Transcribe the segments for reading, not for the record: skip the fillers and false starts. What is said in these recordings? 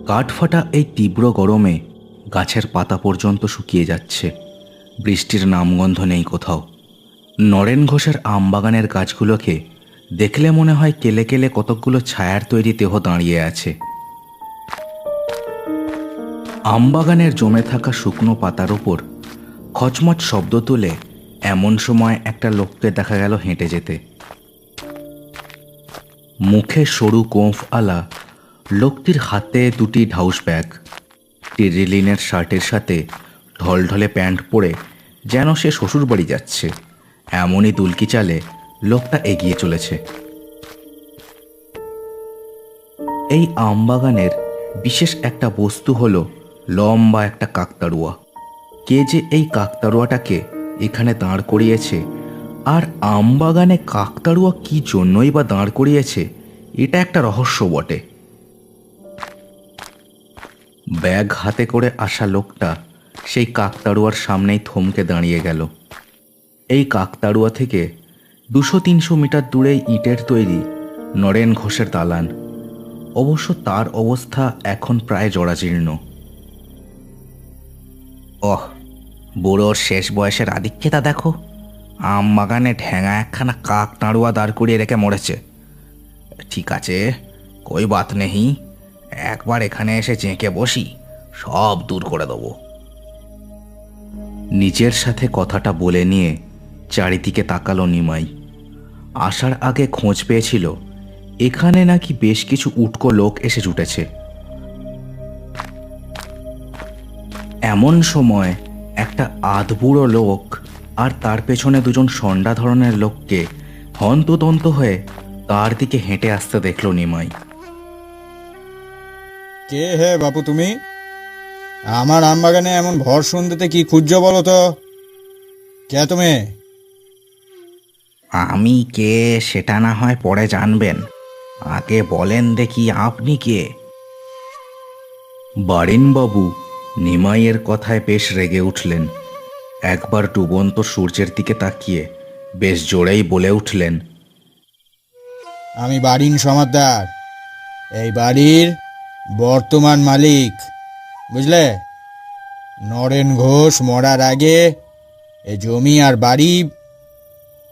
কাঠফাটা এই তীব্র গরমে গাছের পাতা পর্যন্ত শুকিয়ে যাচ্ছে। বৃষ্টির নামগন্ধ নেই কোথাও। নরেন ঘোষের আমবাগানের গাছগুলোকে দেখলে মনে হয় কেলে কেলে কতকগুলো ছায়ার তৈরি দেহ দাঁড়িয়ে আছে। আমবাগানের জমে থাকা শুকনো পাতার উপর খচমচ শব্দ তুলে এমন সময় একটা লোককে দেখা গেল হেঁটে যেতে। মুখে সরু গোঁফ আলা লোকটির হাতে দুটি ঢাউস ব্যাগ, টেরিলিনের শার্টের সাথে ঢলঢলে প্যান্ট পরে যেন সে শ্বশুর বাড়ি যাচ্ছে এমনই দুলকি চালে লোকটা এগিয়ে চলেছে। এই আমবাগানের বিশেষ একটা বস্তু হলো লম্বা একটা কাকতাড়ুয়া। কে যে এই কাকতাড়ুয়াটাকে এখানে দাঁড় করিয়েছে, আর আমবাগানে কাকতাড়ুয়া কি জন্যই বা দাঁড় করিয়েছে, এটা একটা রহস্য বটে। ব্যাগ হাতে করে আসা লোকটা সেই কাকতাড়ুয়ার সামনেই থমকে দাঁড়িয়ে গেল। এই কাকতাড়ুয়া থেকে 200-300 মিটার দূরেই ইটের তৈরি নরেন ঘোষের দালান। অবশ্য তার অবস্থা এখন প্রায় জরাজীর্ণ। ওহ, বুড়োর শেষ বয়সের আধিক্যতা দেখো। আম বাগানে ঠ্যাঙা একখানা কাকতাড়ুয়া দাঁড় করিয়ে রেখে মরেছে। ঠিক আছে, কই বাত নেই, একবার এখানে এসে চেঁকে বসি, সব দূর করে দেবো। নিজের সাথে কথাটা বলে নিয়ে চারিদিকে তাকালো নিমাই। আসার আগে খোঁজ পেয়েছিল এখানে নাকি বেশ কিছু উটকো লোক এসে জুটেছে। এমন সময় একটা আধবুড়ো লোক আর তার পেছনে দুজন সন্ডা ধরনের লোককে হন্তদন্ত হয়ে তার দিকে হেঁটে আসতে দেখল নিমাই। কে হে বাপু তুমি? আমার আমবাগানে এমন ভর সন্ধ্যেতে কি খুঁজছো বলো তো? কে তুমি? আমি কে সেটা না হয় পরে জানবেন, আগে বলেন দেখি আপনি কে? বারিনবাবু নিমাইয়ের কথায় বেশ রেগে উঠলেন। একবার ডুবন্ত সূর্যের দিকে তাকিয়ে বেশ জোরেই বলে উঠলেন, আমি বাড়ির সমাদদার, এই বাড়ির বর্তমান মালিক, বুঝলে? নরেন ঘোষ মরার আগে এই জমি আর বাড়ি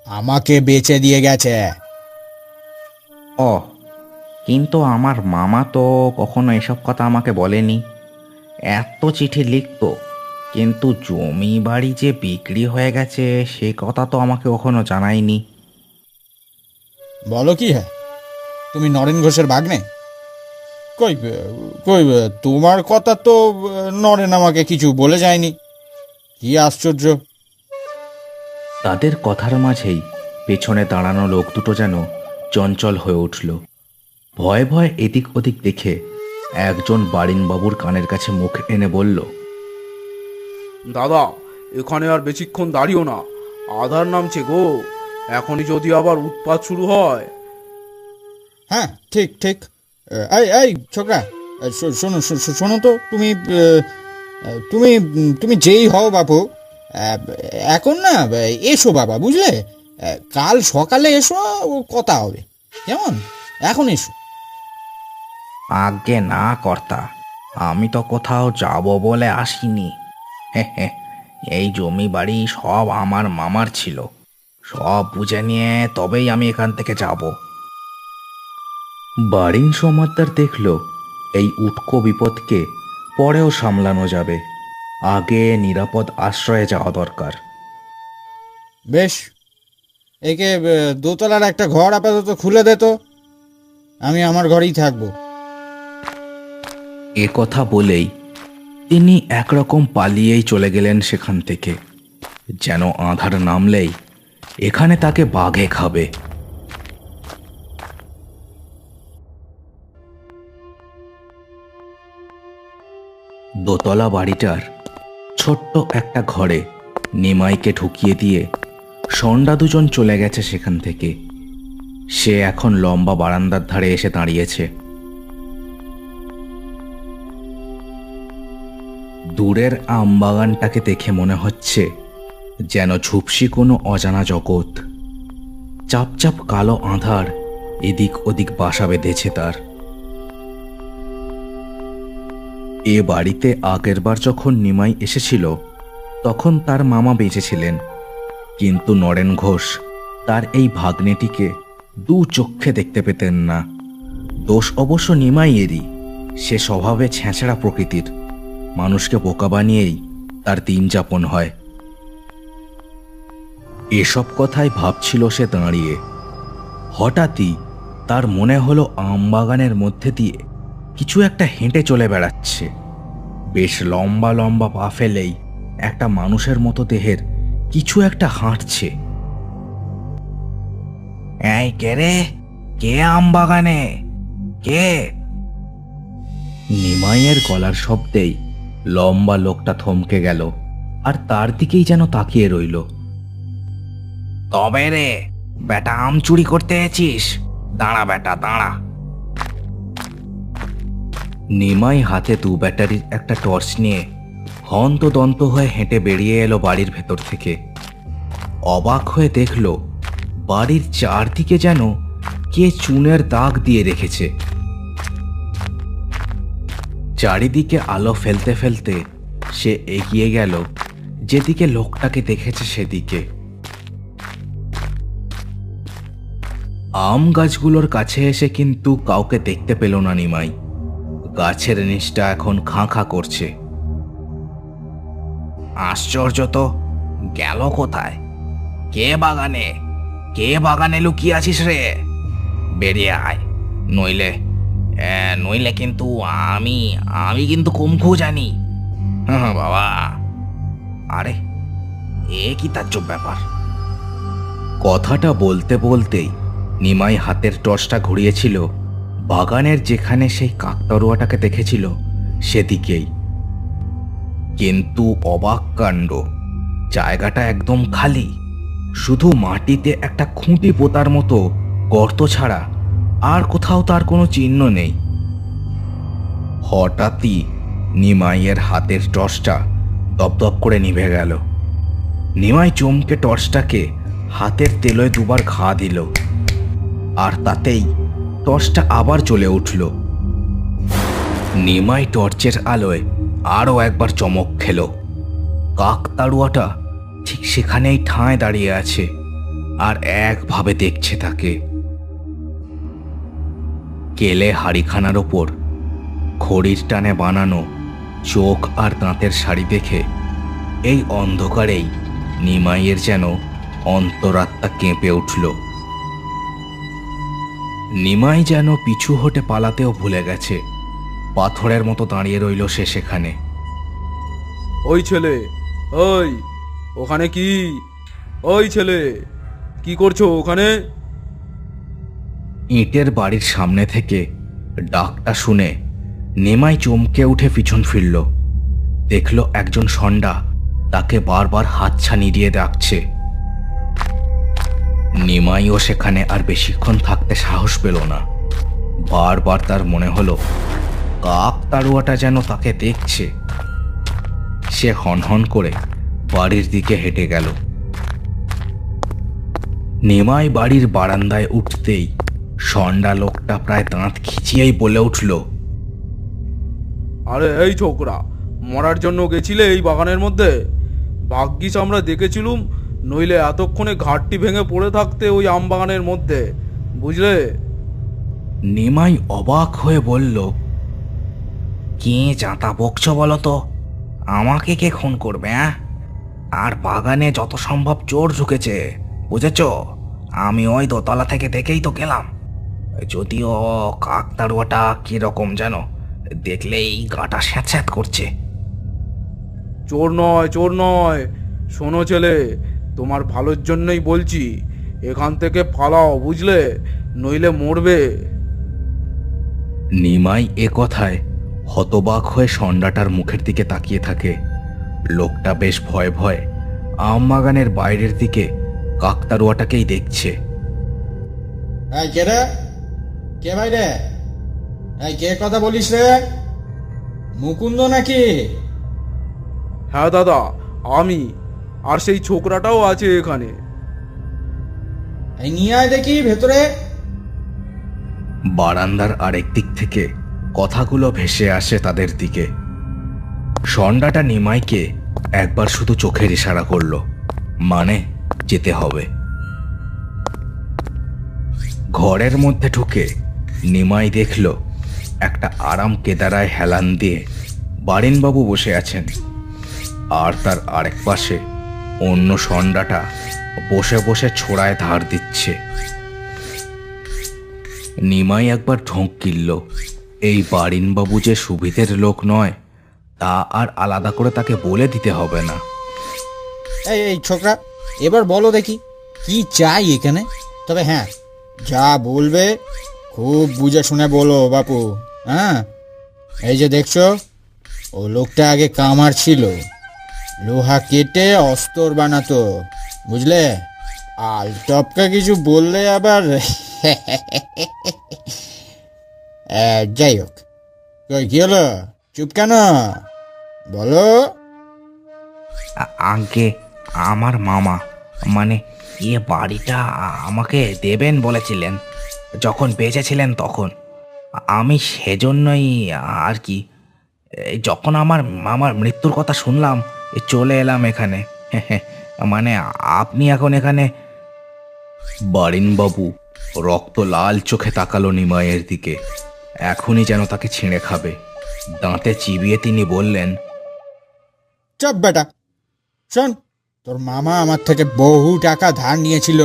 আমাকে বেচে দিয়ে গেছে। ও, কিন্তু আমার মামা তো কখনো এসব কথা আমাকে বলেনি। এত চিঠি লিখতো, কিন্তু জমি বাড়ি যে বিক্রি হয়ে গেছে সে কথা তো আমাকে কখনো জানায়নি। বলো কি? হ্যাঁ, তুমি নরেন ঘোষের ভাগ্নে? কই কই, তোমার কথা তো নরেন আমাকে কিছু বলে যায়নি। কি আশ্চর্য! তাদের কথার মাঝেই পেছনে দাঁড়ানো লোক দুটো যেন চঞ্চল হয়ে উঠল। ভয়ে ভয়ে এদিক ওদিক দেখে একজন বারিনবাবুর কানের কাছে মুখ এনে বলল, দাদা, এখানে আর বেশিক্ষণ দাঁড়িও না, আধার নামছে গো। এখনই যদি আবার উৎপাত শুরু হয়। হ্যাঁ, ঠিক ঠিক। এই এই ছোকরা, শোনো শোনো তো, তুমি তুমি তুমি যেই হও বাপু, এখন না এসো বাবা, বুঝলে? কাল সকালে এসো, কথা হবে, কেমন? এখন এসো। আজ্ঞে না কর্তা, আমি তো কোথাও যাব বলে আসিনি। এই জমি বাড়ি সব আমার মামার ছিল, সব বুঝে নিয়ে তবেই আমি এখান থেকে যাব। বারিন সমাদ্দার দেখল এই উটকো বিপদকে পরেও সামলানো যাবে, আগে নিরাপদ আশ্রয়ে যাওয়া দরকার। বেশ, একে দোতলার একটা ঘর আপাতত খুলে দে তো, আমি আমার ঘরেই থাকবো। এ কথা বলেই তিনি একরকম পালিয়েই চলে গেলেন সেখান থেকে, যেন আঁধার নামলেই এখানে তাকে বাঘে খাবে। দোতলা বাড়িটার ছোট্ট একটা ঘরে নিমাইকে ঢুকিয়ে দিয়ে সন্ডা দুজন চলে গেছে সেখান থেকে। সে এখন লম্বা বারান্দার ধারে এসে দাঁড়িয়েছে। দূরের আমবাগানটাকে দেখে মনে হচ্ছে যেন ঝুপসি কোনো অজানা জগৎ। চাপচাপ কালো আঁধার এদিক ওদিক বাসা বেঁধেছে তার। এ বাড়িতে আগেরবার যখন নিমাই এসেছিল তখন তার মামা বেঁচে ছিলেন, কিন্তু নরেন ঘোষ তার এই ভাগ্নেটিকে দু চক্ষে দেখতে পেতেন না। দোষ অবশ্য নিমাইয়েরই, সে স্বভাবে ছেঁচড়া প্রকৃতির, মানুষকে বোকা বানিয়েই তার দিন যাপন হয়। এসব কথাই ভাবছিল সে দাঁড়িয়ে। হঠাৎই তার মনে হলো আমবাগানের মধ্যে দিয়ে কিছু একটা হেঁটে চলে বেড়াচ্ছে। বেশ লম্বা লম্বা পা ফেলেই একটা মানুষের মতো দেহের কিছু একটা হাঁটছে। এই কে রে? কে আমবাগানে? কে? নিমাইয়ের গলার শব্দেই লম্বা লোকটা থমকে গেল আর তার দিকেই যেন তাকিয়ে রইল। তবে রে বেটা, আম চুরি করতে এসেছিস? দাঁড়া বেটা, দাঁড়া। নিমাই হাতে দু ব্যাটারির একটা টর্চ নিয়ে হন্তদন্ত হয়ে হেঁটে বেরিয়ে এলো বাড়ির ভেতর থেকে। অবাক হয়ে দেখল বাড়ির চারদিকে যেন কে চুনের দাগ দিয়ে রেখেছে। চারিদিকে আলো ফেলতে ফেলতে সে এগিয়ে গেল যেদিকে লোকটাকে দেখেছে সেদিকে। আম গাছগুলোর কাছে এসে কিন্তু কাউকে দেখতে পেল না নিমাই। গাছের নিচটা এখন খাঁ খাঁ করছে। আশ্চর্য তো, গেল কোথায়? কে বাগানে? কে বাগানে লুকিয়ে আছিস রে? বেরিয়ে আয়, নইলে নইলে কিন্তু আমি কিন্তু কুমখু জানি। হ্যাঁ বাবা। আরে এ কি তাজ্জব ব্যাপার! কথাটা বলতে বলতেই নিমাই হাতের টর্চটা ঘুরিয়েছিল বাগানের যেখানে সেই কাকতাড়ুয়াটাকে দেখেছিল সেদিকেই। কিন্তু অবাক কাণ্ড, জায়গাটা একদম খালি, শুধু মাটিতে একটা খুঁটি পোতার মতো গর্ত ছাড়া আর কোথাও তার কোনো চিহ্ন নেই। হঠাৎই নিমাইয়ের হাতের টর্চটা দপদপ করে নিভে গেল। নিমাই চমকে টর্চটাকে হাতের তেলোয় দুবার ঘা দিল, আর তাতেই টর্চটা আবার জ্বলে উঠল। নিমাই টর্চের আলোয় আরও একবার চমক খেল। কাকতাড়ুয়াটা ঠিক সেখানেই ঠাঁয় দাঁড়িয়ে আছে আর একভাবে দেখছে তাকে। কেলে হাড়িখানার ওপর খড়ির টানে বানানো চোখ আর দাঁতের শাড়ি দেখে এই অন্ধকারেই নিমাইয়ের যেন অন্তরাত্মা কেঁপে উঠল। নিমাই যেন পিছু হটে পালাতেও ভুলে গেছে। পাথরের মতো দাঁড়িয়ে রইল সে সেখানে। ওই ছেলে, ওই ওখানে কি? ওই ছেলে, কি করছো ওখানে? ইটের বাড়ির সামনে থেকে ডাকটা শুনে নিমাই চমকে উঠে পিছন ফিরল। দেখল একজন ষণ্ডা তাকে বারবার হাতছানি দিয়ে ডাকছে। নিমাইও সেখানে আর বেশিক্ষণ থাকতে সাহস পেল না। বারবার তার মনে হলো কাকতাড়ুয়াটা যেন তাকে দেখছে। সে হনহন করে বাড়ির দিকে হেঁটে গেল। নিমাই বাড়ির বারান্দায় উঠতেই ষণ্ডা লোকটা প্রায় দাঁত খিচিয়েই বলে উঠল, আরে এই ছোকরা, মরার জন্য গেছিলে এই বাগানের মধ্যে? ভাগ্যিস আমরা দেখেছিলুম, নইলে এতক্ষণে ঘাটটি ভেঙে পড়ে থাকতে ওই আম বাগানের মধ্যে, বুঝলে? নিমাই অবাক হয়ে বলল, কে জাঁতা বকছ বলো তো? আমাকে কে খুন করবে? আর বাগানে যত সম্ভব চোর ঢুকেছে, বুঝেছ? আমি ওই দোতলা থেকে দেখেই তো গেলাম। যদিও কাকতাড়ুয়াটা কিরকম যেন, দেখলেই গাটা স্যাঁত স্যাঁত করছে। চোর নয়, চোর নয়। শোনো ছেলে, তোমার ভালোর জন্যই বলছি, এখান থেকে পালাও, বুঝলে? নইলে মরবে। নিমাই এ কথায় হতবাক হয়ে ষণ্ডাটার মুখের দিকে তাকিয়ে থাকে। লোকটা বেশ ভয়ে ভয়ে আম বাগানের বাইরের দিকে কাকতাড়ুয়াটাকেই দেখছে। এই কে রে? কে ভাই রে? এই কে কথা বলিস রে? মুকুন্দ নাকি? হ্যাঁ দাদা, আমি। আর সেই ছোকরাটাও আছে এখানে। এই নিয়ে আয় দেখি ভেতরে। বারান্দার আরেক দিক থেকে কথাগুলো ভেসে আসে তাদের দিকে। ষণ্ডাটা নিমাইকে একবার শুধু চোখের ইশারা করলো, মানে যেতে হবে। ঘরের মধ্যে ঢুকে নিমাই দেখল একটা আরাম কেদারায় হেলান দিয়ে বারিনবাবু বসে আছেন, আর তার আরেক পাশে অন্য ষণ্ডাটা বসে বসে ছোড়ায় ধার দিচ্ছে। নিমাই একবার ঢোক গিলল, এই বারিনবাবু যে সুবিধের লোক নয় তা আর আলাদা করে তাকে বলে দিতে হবে না। এই এই ছোকরা, এবার বলো দেখি কি চাই এখানে। তবে হ্যাঁ, যা বলবে খুব বুঝে শুনে বলো বাপু। হ্যাঁ, এই যে দেখছো, ও লোকটা আগে কামার ছিল, লোহা কেটে অস্তর বানাতো, বুঝলে? আল টপকা কিছু বললে আবার যাই হোক, কই কি হলো, চুপ কেন, বলো। আগে আমার মামা, মানে বাড়িটা আমাকে দেবেন বলেছিলেন যখন বেঁচে ছিলেন তখন। আমি সেজন্যই আর কি, যখন আমার মামার মৃত্যুর কথা শুনলাম চলে এলাম এখানে। মানে আপনি এখন এখানে। বারিনবাবু রক্ত লাল চোখে তাকালো নিমাইয়ের দিকে, এখনই যেন তাকে ছিঁড়ে খাবে। দাঁতে চিবিয়ে তিনি বললেন, চপ বেটা, শোন, তোর মামা আমার থেকে বহু টাকা ধার নিয়েছিল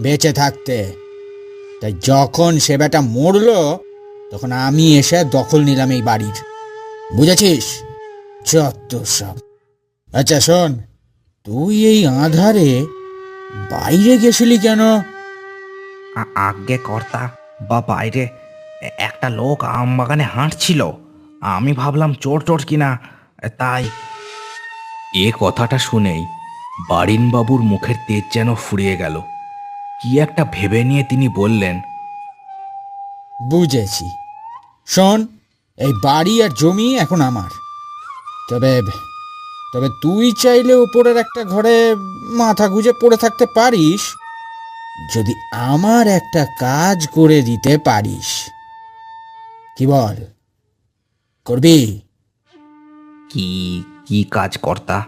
বেঁচে থাকতে, তাই যখন সে বেটা মরলো তখন আমি এসে দখল নিলাম এই বাড়ির, বুঝেছিস? যত সব। আচ্ছা শোন, তুই এই আঁধারে বাইরে গেছিলি কেন? আজ্ঞে কর্তা, বা বাইরে একটা লোক আমবাগানে হাঁটছিল, আমি ভাবলাম চোর টোর কিনা, তাই। এ কথাটা শুনেই বারিনবাবুর মুখের তেজ যেন ফুরিয়ে গেল। কি একটা ভেবে নিয়ে তিনি বললেন, বুঝেছি। শোন, এই বাড়ি আর জমি এখন আমার, তবে তবে তুই চাইলে উপরের একটা ঘরে মাথা গুঁজে পড়ে থাকতে পারিস, যদি আমার একটা কাজ করে দিতে পারিস। কি বল, করবি? কি কি কাজ কর্তা,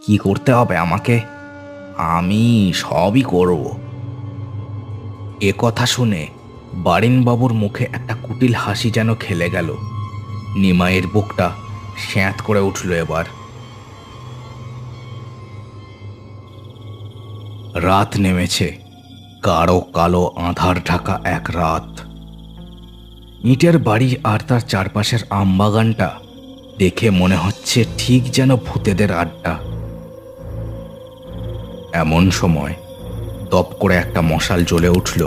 কি করতে হবে আমাকে? আমি সবই করব। এ কথা শুনে বারিনবাবুর মুখে একটা কুটিল হাসি যেন খেলে গেল। নিমাইয়ের বুকটা স্যাঁত করে উঠল এবার। রাত নেমেছে, গাঢ় কালো আঁধার ঢাকা এক রাত। ইটের বাড়ি আর তার চারপাশের আমবাগানটা দেখে মনে হচ্ছে ঠিক যেন ভূতেদের আড্ডা। এমন সময় দপ করে একটা মশাল জ্বলে উঠল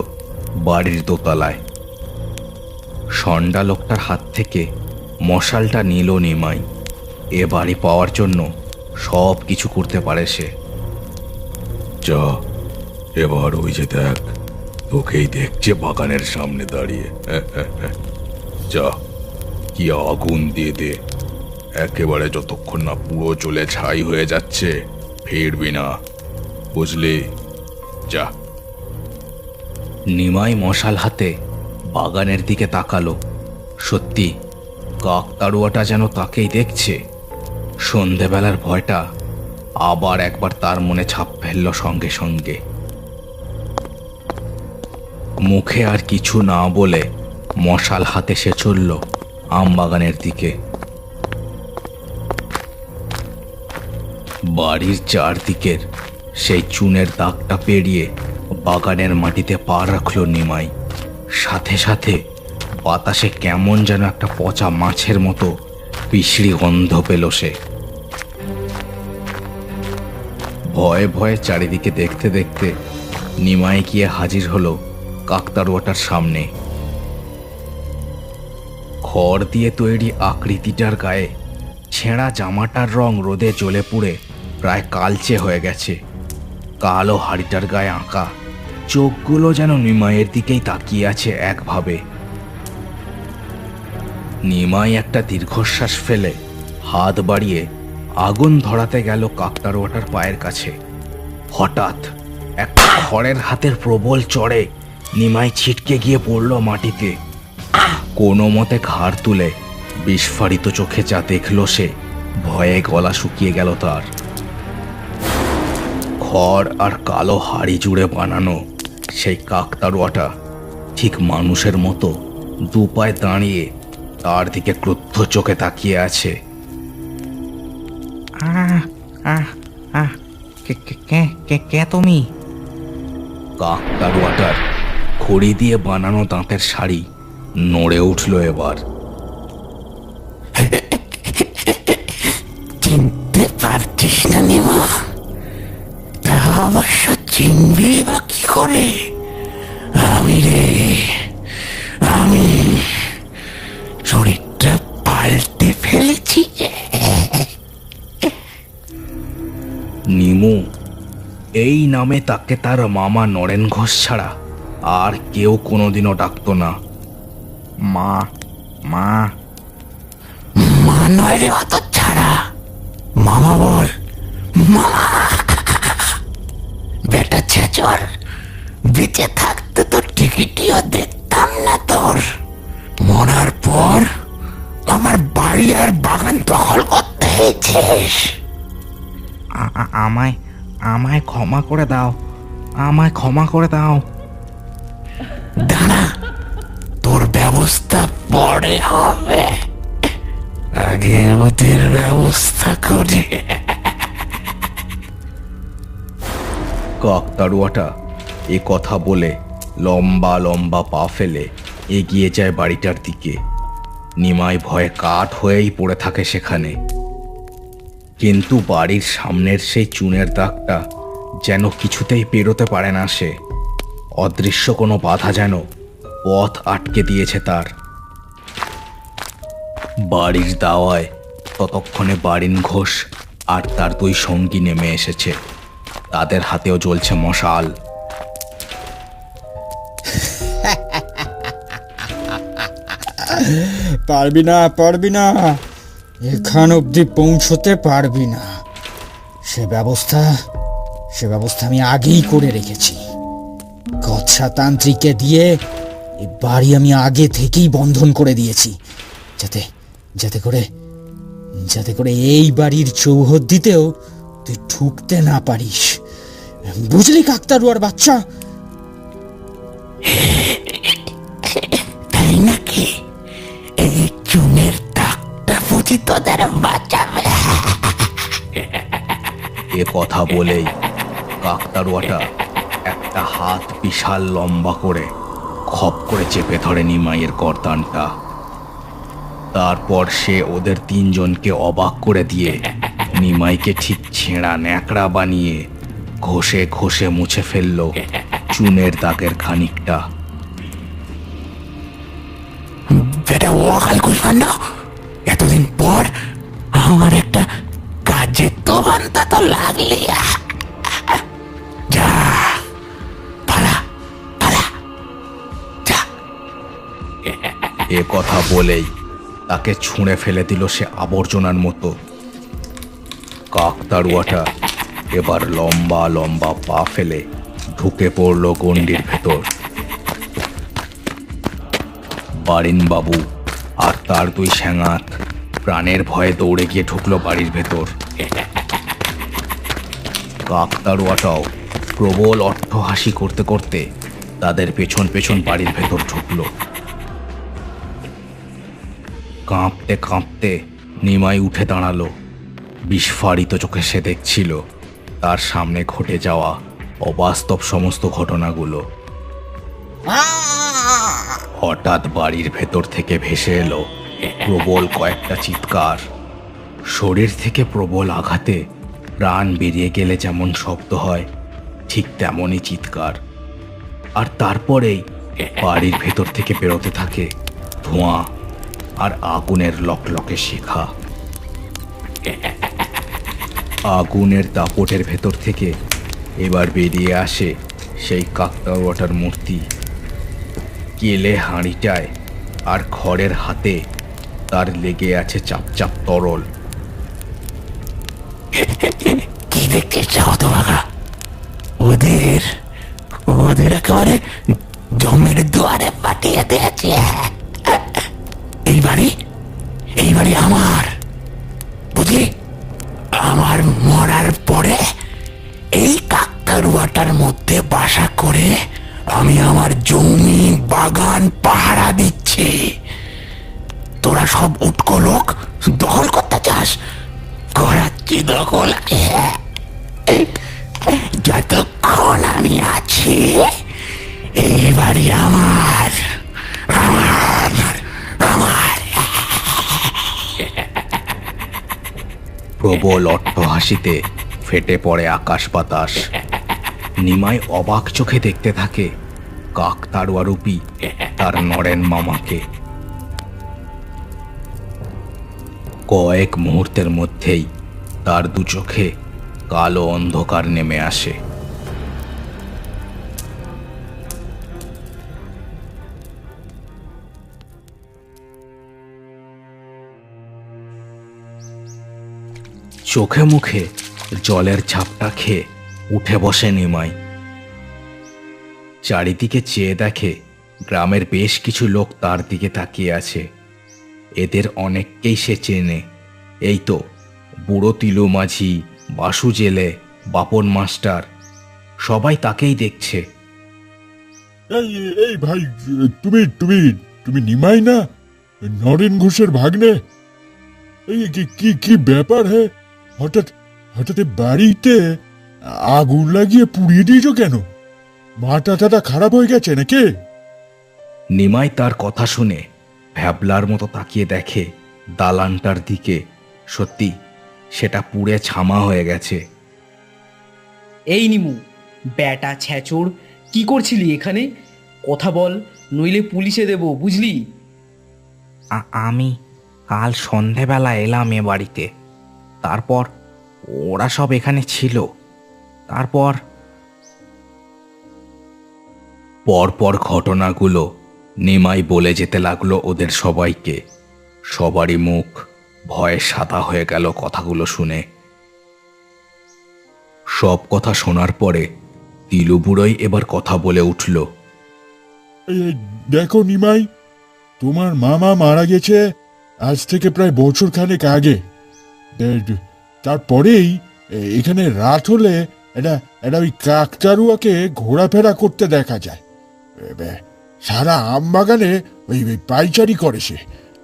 বাড়ির দোতলায়। ষণ্ডা লোকটার হাত থেকে মশালটা নিল নিমাই। এ বাড়ি পাওয়ার জন্য সব কিছু করতে পারে সে। যা, এবার ওই যে দেখ, তোকেই দেখছে বাগানের সামনে দাঁড়িয়ে। যা, কি আগুন দিয়ে দে, একেবারে যতক্ষণ না পুরো চলে ছাই হয়ে যাচ্ছে ফিরবি না, বুঝলি? যা। নিমাই মশাল হাতে বাগানের দিকে তাকালো। সত্যি কাকতাড়ুয়াটা যেন তাকেই দেখছে। সন্ধেবেলার ভয়টা আবার একবার তার মনে ছাপ ফেলল সঙ্গে সঙ্গে। মুখে আর কিছু না বলে মশাল হাতে সে চলল আমবাগানের দিকে। বাড়ির চারদিকের সেই চুনের দাগটা পেরিয়ে বাগানের মাটিতে পা রাখল নিমাই। সাথে সাথে বাতাসে কেমন যেন একটা পচা মাছের মতো বিশ্রী গন্ধ পেল সে। ভয়ে ভয়ে চারিদিকে দেখতে দেখতে নিমাই গিয়ে হাজির হলো কাকতাড়ুয়াটার সামনে। খড় দিয়ে তৈরি আকৃতিটার গায়ে ছেঁড়া জামাটার রং রোদে জ্বলে পুড়ে প্রায় কালচে হয়ে গেছে। কালো হাড়িটার গায়ে আঁকা চোখগুলো যেন নিমাইয়ের দিকেই তাকিয়ে আছে একভাবে। নিমাই একটা দীর্ঘশ্বাস ফেলে হাত বাড়িয়ে আগুন ধরাতে গেল কাকতাড়ুয়াটার পায়ের কাছে। হঠাৎ একটা খড়ের হাতের প্রবল চড়ে নিমাই ছিটকে গিয়ে পড়ল মাটিতে। কোনো মতে ঘাড় তুলে বিস্ফারিত চোখে যা দেখল সে ভয়ে গলা শুকিয়ে গেল তার। খড় আর কালো হাড়ি জুড়ে বানানো সেই কাকতাড়ুয়াটা ঠিক মানুষের মতো দু পায়ে দাঁড়িয়ে তার দিকে ক্রুদ্ধ চোখে তাকিয়ে আছে। কে তুমি? কাকতাড়ুয়াটার খড়ি দিয়ে বানানো দাঁতের শাড়ি নড়ে উঠল এবার। চিনতে পারছিস না নিমা? তা অবশ্য চিনবি বা কি করে? আমি রে, আমি শরীরটা পাল্টে ফেলেছি। নিমু এই নামে তাকে তার মামা নরেন ঘোষ ছাড়া আর কেউ কোনোদিনও ডাকতো না। মা মা মা নয় রে অত ছাড়া, মামা বল, মামা। বেটা ছেচর, বেঁচে থাকতে তো টিকিটিও দেখতাম না তোর। মরার পর আমার বাড়ি আর বাগান দখল করতে হয়েছিস। আমায় আমায় ক্ষমা করে দাও, আমায় ক্ষমা করে দাও। দাঁড়া, তোর ব্যবস্থা পরে হবে, আগে আমাদের ব্যবস্থা করি। কাকতাড়ুয়াটা এ কথা বলে লম্বা লম্বা পা ফেলে এগিয়ে যায় বাড়িটার দিকে। নিমাই ভয়ে কাঠ হয়েই পড়ে থাকে সেখানে। কিন্তু বাড়ির সামনের সেই চুনের দাগটা যেন কিছুতেই পেরোতে পারে না সে। অদৃশ্য কোনো বাধা যেন পথ আটকে দিয়েছে তার। বাড়ির দাওয়ায় ততক্ষণে বারিন ঘোষ আর তার দুই সঙ্গী নেমে এসেছে। তাদের হাতেও জ্বলছে মশাল। পারবি না, পারবি না, এখান অবধি পৌঁছতে পারবি না। সে ব্যবস্থা আমি আগেই করে রেখেছি। গচ্ছা তান্ত্রিককে দিয়ে এই বাড়ি আমি আগে থেকেই বন্ধন করে দিয়েছি, যাতে করে এই বাড়ির চৌহদ্দিতেও তুই ঢুকতে না পারিস। বুঝলি কাকতাড়ুয়ার বাচ্চা? তাই নাকি? এই চুনের দাগটা বুঝি তোদের বাঁচাবে? এ কথা বলেই কাকতাড়ুয়াটা একটা হাত বিশাল লম্বা করে খপ করে চেপে ধরে নিমাইয়ের গর্দানটা। তারপর সে ওদের তিনজনকে অবাক করে দিয়ে নিমাইকে ঠিক ছেঁড়া ন্যাকড়া বানিয়ে ঘষে ঘষে মুছে ফেললো চুনের দাগের খানিকটা। বেটা ওয়াকাল কুষাণ্ড, এতদিন পর আমার একটা কাজে তো অন্তত লাগলি। যা, পালা পালা, যা। এ কথা বলেই তাকে ছুঁড়ে ফেলে দিল সে আবর্জনার মতো। কাকতাড়ুয়াটা এবার লম্বা লম্বা পা ফেলে ঢুকে পড়ল গণ্ডির ভেতর। বারিন বাবু আর তার দুই স্যাঙাত প্রাণের ভয়ে দৌড়ে গিয়ে ঢুকলো বাড়ির ভেতর। কাকতাড়ুয়াটাও প্রবল অট্টহাসি করতে করতে তাদের পেছন পেছন বাড়ির ভেতর ঢুকলো। কাঁপতে কাঁপতে নিমাই উঠে দাঁড়ালো। বিস্ফারিত চোখে সে দেখছিল তার সামনে ঘটে যাওয়া অবাস্তব সমস্ত ঘটনাগুলো। হঠাৎ বাড়ির ভেতর থেকে ভেসে এলো প্রবল কয়েকটা চিৎকার। শরীর থেকে প্রবল আঘাতে প্রাণ বেরিয়ে গেলে যেমন শব্দ হয়, ঠিক তেমনই চিৎকার। আর তারপরেই বাড়ির ভেতর থেকে বেরোতে থাকে ধোঁয়া আর আগুনের লকলকে শিখা। আগুনের দাপটের ভেতর থেকে এবার বেরিয়ে আসে সেই কাকতাড়ুয়াটার মূর্তি। কেলে হাঁড়িটায় আর খড়ের হাতে তার লেগে আছে চাপচাপ তরল। কি দেখতে চাও তোমাকে? ওদের একেবারে জমের দুয়ারে পাঠিয়ে দিয়েছে। এই বাড়ি আমার, বুঝলি? বাগান পাহারা দিচ্ছে। তোরা সব উটকো লোক দখল করতে চাস? করাচ্ছি দখল। যতক্ষণ আমি আছি এই বাড়ি আমার, আমার, আমার। প্রবল অট্টহাসিতে ফেটে পড়ে আকাশ বাতাস। নিমাই অবাক চোখে দেখতে থাকে কাকতাড়ুয়া রূপী তার নরেন মামাকে। কয়েক মুহূর্তের মধ্যেই তার দু চোখে কালো অন্ধকার নেমে আসে। চোখে মুখে জলের ঝাপটা খেয়ে উঠে বসে নিমাই। চারিদিকে চেয়ে দেখে গ্রামের বেশ কিছু লোক তার দিকে তাকিয়ে আছে। এদের অনেককেই সে চেনে। এই তো বুড়ো তিলু মাঝি, বাসু জেলে, বাপন মাস্টার, সবাই তাকেই দেখছে। এই এই ভাই, তুমি তুমি তুমি নিমাই না, নরেন ঘোষের ভাগ্নে? এই কি কি ব্যাপার? হ্যাঁ, হঠাৎ হঠাৎ বাড়িতে আগুন লাগিয়ে পুড়িয়ে দিয়েছো কেন? মাথা টাটা খারাপ হয়ে গেছে নাকি? নিমাই তার কথা শুনে ভ্যাবলার মতো তাকিয়ে দেখে দালানটার দিকে। সত্যি সেটা পুড়ে ছামা হয়ে গেছে। এই নিমু, ব্যাটা ছ্যাচোর, কি করছিলি এখানে? কথা বল, নইলে পুলিশে দেব, বুঝলি? আমি কাল সন্ধেবেলা এলাম এ বাড়িতে। তারপর ওরা সব এখানে ছিল। তারপর পরপর ঘটনাগুলো নিমাই বলে যেতে লাগলো ওদের সবাইকে। সবারই মুখ ভয়ে সাদা হয়ে গেল কথাগুলো শুনে। সব কথা শোনার পরে তিলু বুড়োই এবার কথা বলে উঠল। এই দেখো নিমাই, তোমার মামা মারা গেছে আজ থেকে প্রায় বছর খানেক আগে। তারপরেই এখানে রাত হলে এটা এটা ওই কাকতাড়ুয়াকে ঘোরাফেরা করতে দেখা যায়। সারা আম বাগানে ওই ওই পাইচারি করে সে।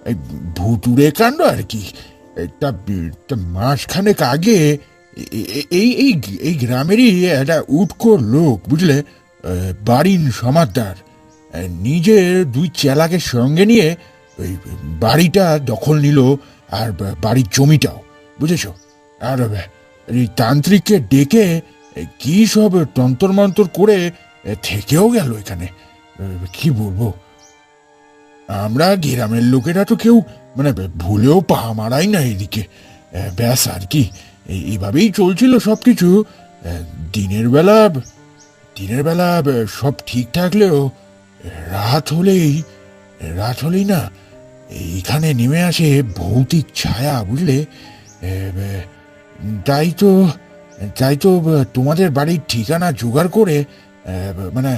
এই ভুতুড়ে কাণ্ড আর কি। একটা মাসখানেক আগে এই এই এই গ্রামেরই একটা উটকো লোক, বুঝলে, বাড়ির সমাদদার, নিজের দুই চেলাকে সঙ্গে নিয়ে ওই বাড়িটা দখল নিল, আর বাড়ির জমিটাও, বুঝেছ। আর এই তান্ত্রিককে ডেকে কি সব তন্তর মন্তর করে থেকেও গেল এখানে। কি বলবো, আমরা গ্রামের লোকেরা তো কেউ মানে ভুলেও পা মারাই না এদিকে। ব্যাস আর কি, এইভাবেই চলছিল সব কিছু। দিনের বেলা সব ঠিক থাকলেও রাত হলেই না এখানে নেমে আসে ভৌতিক ছায়া, বুঝলে। তাই তো তোমাদের বাড়ির ঠিকানা জোগাড় করে মানে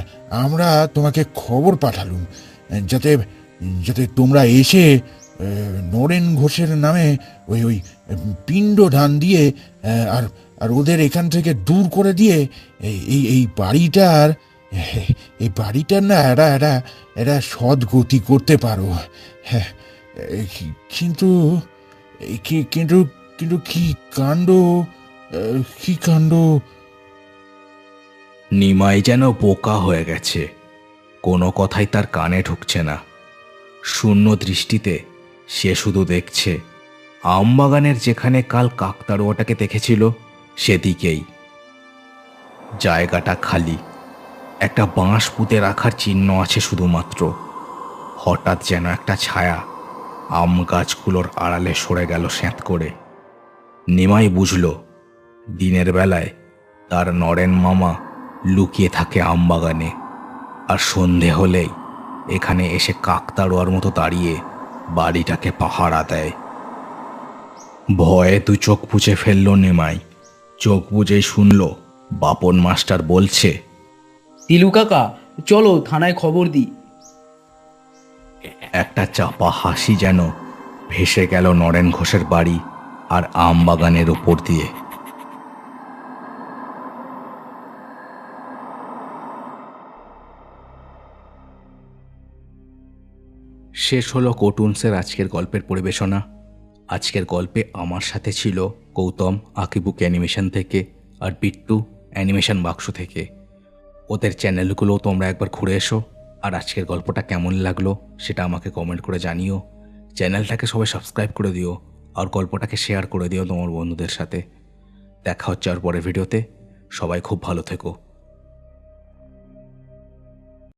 আমরা তোমাকে খবর পাঠালুম, যাতে যাতে তোমরা এসে নরেন ঘোষের নামে ওই ওই পিণ্ড ধান দিয়ে আর আর ওদের এখান থেকে দূর করে দিয়ে এই বাড়িটার না এরা সদ্গতি করতে পারো। হ্যাঁ, কিন্তু কিন্তু কিন্তু কি কাণ্ড, কি কাণ্ড! নিমাই যেন বোকা হয়ে গেছে। কোনো কথাই তার কানে ঢুকছে না। শূন্য দৃষ্টিতে সে শুধু দেখছে আমবাগানের যেখানে কাল কাকতাড়ুয়াটাকে দেখেছিল সেদিকেই। জায়গাটা খালি, একটা বাঁশ পুঁতে রাখার চিহ্ন আছে শুধুমাত্র। হঠাৎ যেন একটা ছায়া আম গাছগুলোর আড়ালে সরে গেল স্যাঁত করে। নিমাই বুঝল দিনের বেলায় তার নরেন মামা লুকিয়ে থাকে আমবাগানে, আর সন্ধে হলেই এখানে এসে কাকতাড়ুয়ার মতো দাঁড়িয়ে বাড়িটাকে পাহারা দেয়। ভয়ে দু চোখ বুজে ফেলল নিমাই। চোখ বুজেই শুনল বাপন মাস্টার বলছে, তিলু কাকা, চলো থানায় খবর দিই। একটা চাপা হাসি যেন ভেসে গেল নরেন ঘোষের বাড়ি আর আমবাগানের উপর দিয়ে। শেষ হলো কোটুন্সের আজকের গল্পের পরিবেশনা। আজকের গল্পে আমার সাথে ছিল গৌতম আকিবুক অ্যানিমেশন থেকে আর বিট্টু অ্যানিমেশন বাক্স থেকে। ওদের চ্যানেলগুলো তোমরা একবার ঘুরে এসো, আর আজকের গল্পটা কেমন লাগলো সেটা আমাকে কমেন্ট করে জানিও। চ্যানেলটাকে সবাই সাবস্ক্রাইব করে দিও আর গল্পটাকে শেয়ার করে দিও তোমার বন্ধুদের সাথে। দেখা হচ্ছে আর পরের ভিডিওতে। সবাই খুব ভালো থেকো।